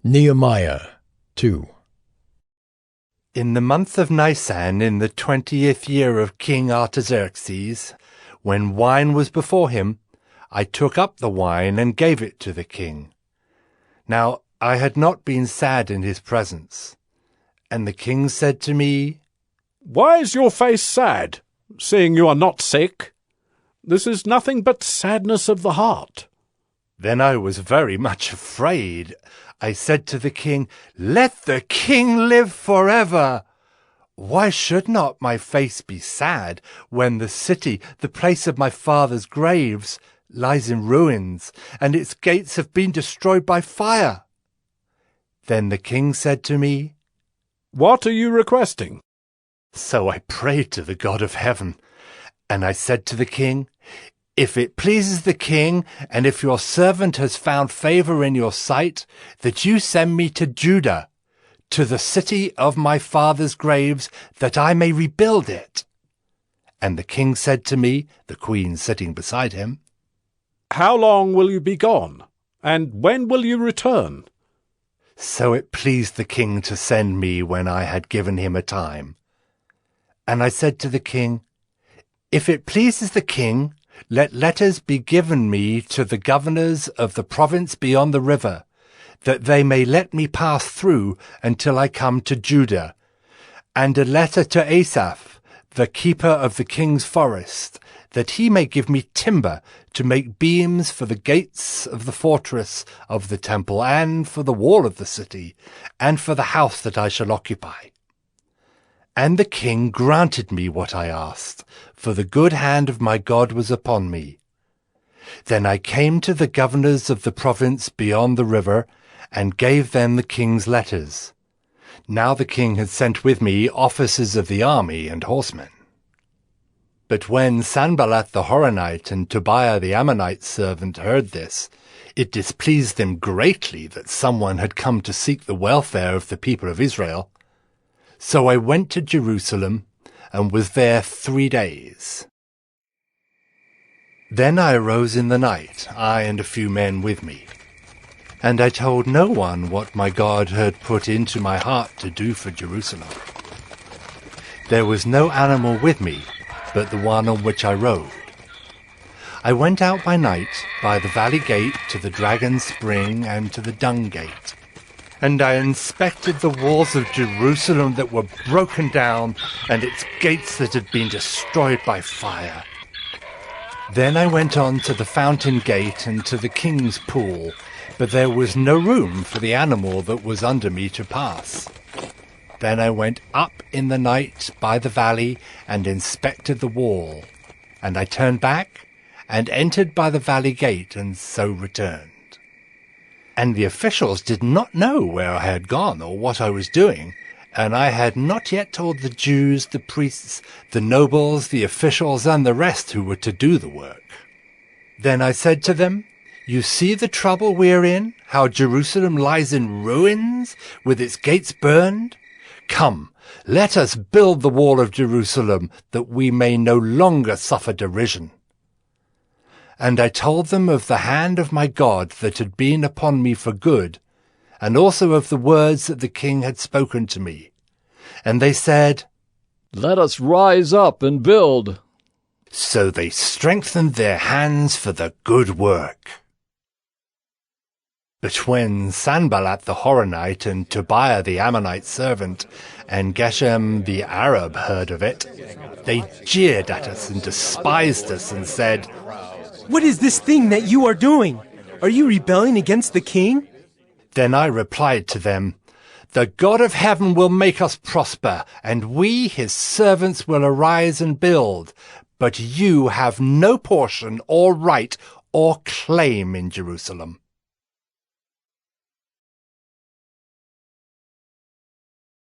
Nehemiah 2. In the month of Nisan, in the 20th year of King Artaxerxes, when wine was before him, I took up the wine and gave it to the king. Now I had not been sad in his presence. And the king said to me, "Why is your face sad, seeing you are not sick? This is nothing but sadness of the heart." Then I was very much afraid. I said to the king, "Let the king live forever! Why should not my face be sad when the city, the place of my father's graves, lies in ruins, and its gates have been destroyed by fire?" Then the king said to me, "What are you requesting?" So I prayed to the God of heaven, and I said to the king, "If it pleases the king, and if your servant has found favor in your sight, that you send me to Judah, to the city of my father's graves, that I may rebuild it." And the king said to me, the queen sitting beside him, "How long will you be gone, and when will you return?" So it pleased the king to send me when I had given him a time. And I said to the king, "If it pleases the king, let letters be given me to the governors of the province beyond the river, that they may let me pass through until I come to Judah, and a letter to Asaph, the keeper of the king's forest, that he may give me timber to make beams for the gates of the fortress of the temple, and for the wall of the city, and for the house that I shall occupy." And the king granted me what I asked, for the good hand of my God was upon me. Then I came to the governors of the province beyond the river, and gave them the king's letters. Now the king had sent with me officers of the army and horsemen. But when Sanballat the Horonite and Tobiah the Ammonite servant heard this, it displeased them greatly that someone had come to seek the welfare of the people of Israel. So I went to Jerusalem, and was there 3 days. Then I arose in the night, I and a few men with me. And I told no one what my God had put into my heart to do for Jerusalem. There was no animal with me, but the one on which I rode. I went out by night, by the valley gate to the Dragon's Spring and to the Dung Gate. And I inspected the walls of Jerusalem that were broken down, and its gates that had been destroyed by fire. Then I went on to the fountain gate and to the king's pool, but there was no room for the animal that was under me to pass. Then I went up in the night by the valley and inspected the wall, and I turned back and entered by the valley gate, and so returned. And the officials did not know where I had gone or what I was doing, and I had not yet told the Jews, the priests, the nobles, the officials, and the rest who were to do the work. Then I said to them, "You see the trouble we are in, how Jerusalem lies in ruins, with its gates burned? Come, let us build the wall of Jerusalem, that we may no longer suffer derision." And I told them of the hand of my God that had been upon me for good, and also of the words that the king had spoken to me. And they said, "Let us rise up and build." So they strengthened their hands for the good work. But when Sanballat the Horonite and Tobiah the Ammonite servant and Geshem the Arab heard of it, they jeered at us and despised us and said, "What is this thing that you are doing? Are you rebelling against the king?" Then I replied to them, "The God of heaven will make us prosper, and we, his servants, will arise and build. But you have no portion or right or claim in Jerusalem."